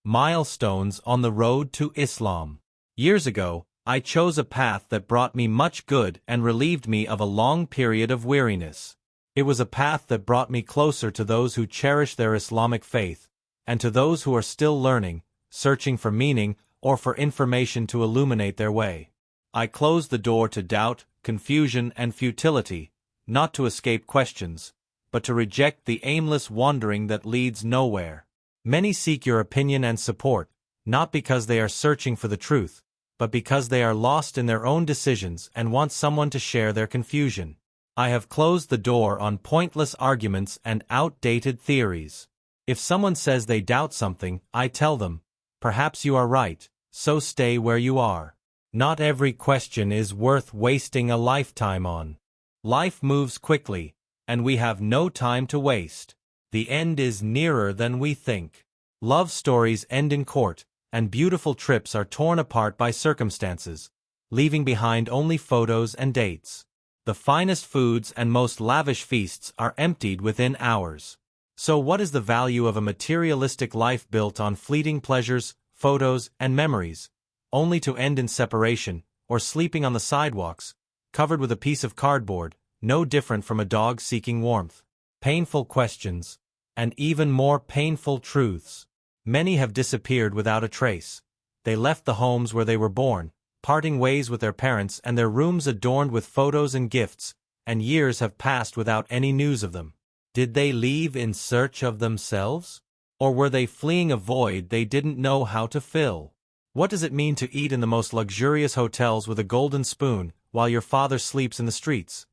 Milestones on the road to Islam. Years ago, I chose a path that brought me much good and relieved me of a long period of weariness. It was a path that brought me closer to those who cherish their Islamic faith, and to those who are still learning, searching for meaning, or for information to illuminate their way. I closed the door to doubt, confusion, and futility, not to escape questions, but to reject the aimless wandering that leads nowhere. Many seek your opinion and support, not because they are searching for the truth, but because they are lost in their own decisions and want someone to share their confusion. I have closed the door on pointless arguments and outdated theories. If someone says they doubt something, I tell them, perhaps you are right, so stay where you are. Not every question is worth wasting a lifetime on. Life moves quickly, and we have no time to waste. The end is nearer than we think. Love stories end in court, and beautiful trips are torn apart by circumstances, leaving behind only photos and dates. The finest foods and most lavish feasts are emptied within hours. So what is the value of a materialistic life built on fleeting pleasures, photos, and memories, only to end in separation, or sleeping on the sidewalks, covered with a piece of cardboard, no different from a dog seeking warmth? Painful questions, and even more painful truths. Many have disappeared without a trace. They left the homes where they were born, parting ways with their parents and their rooms adorned with photos and gifts, and years have passed without any news of them. Did they leave in search of themselves? Or were they fleeing a void they didn't know how to fill? What does it mean to eat in the most luxurious hotels with a golden spoon while your father sleeps in the streets?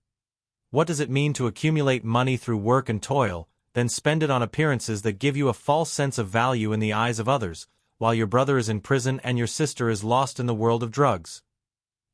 What does it mean to accumulate money through work and toil, then spend it on appearances that give you a false sense of value in the eyes of others, while your brother is in prison and your sister is lost in the world of drugs?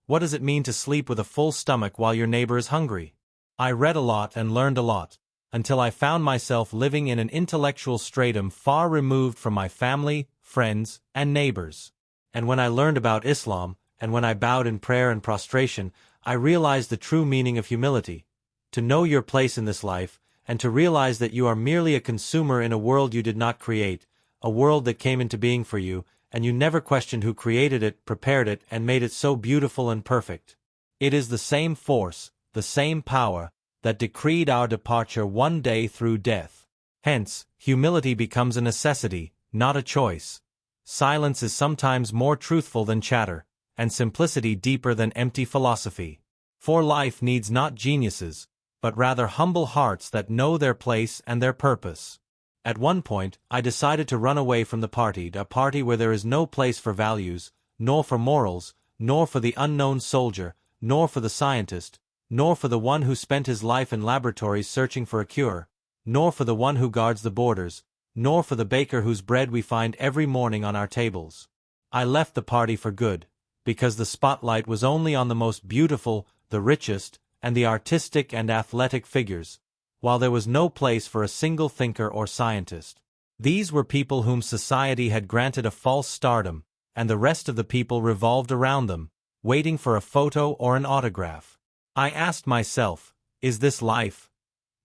What does it mean to sleep with a full stomach while your neighbor is hungry? I read a lot and learned a lot, until I found myself living in an intellectual stratum far removed from my family, friends, and neighbors. And when I learned about Islam, and when I bowed in prayer and prostration, I realized the true meaning of humility: to know your place in this life, and to realize that you are merely a consumer in a world you did not create, a world that came into being for you, and you never questioned who created it, prepared it, and made it so beautiful and perfect. It is the same force, the same power, that decreed our departure one day through death. Hence, humility becomes a necessity, not a choice. Silence is sometimes more truthful than chatter, and simplicity deeper than empty philosophy. For life needs not geniuses, but rather humble hearts that know their place and their purpose. At one point, I decided to run away from the party, a party where there is no place for values, nor for morals, nor for the unknown soldier, nor for the scientist, nor for the one who spent his life in laboratories searching for a cure, nor for the one who guards the borders, nor for the baker whose bread we find every morning on our tables. I left the party for good, because the spotlight was only on the most beautiful, the richest, and the artistic and athletic figures, while there was no place for a single thinker or scientist. These were people whom society had granted a false stardom, and the rest of the people revolved around them, waiting for a photo or an autograph. I asked myself, is this life?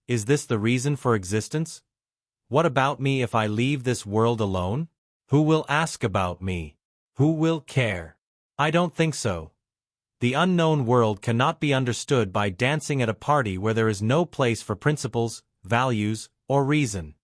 Is this the reason for existence? What about me if I leave this world alone? Who will ask about me? Who will care? I don't think so. The unknown world cannot be understood by dancing at a party where there is no place for principles, values, or reason.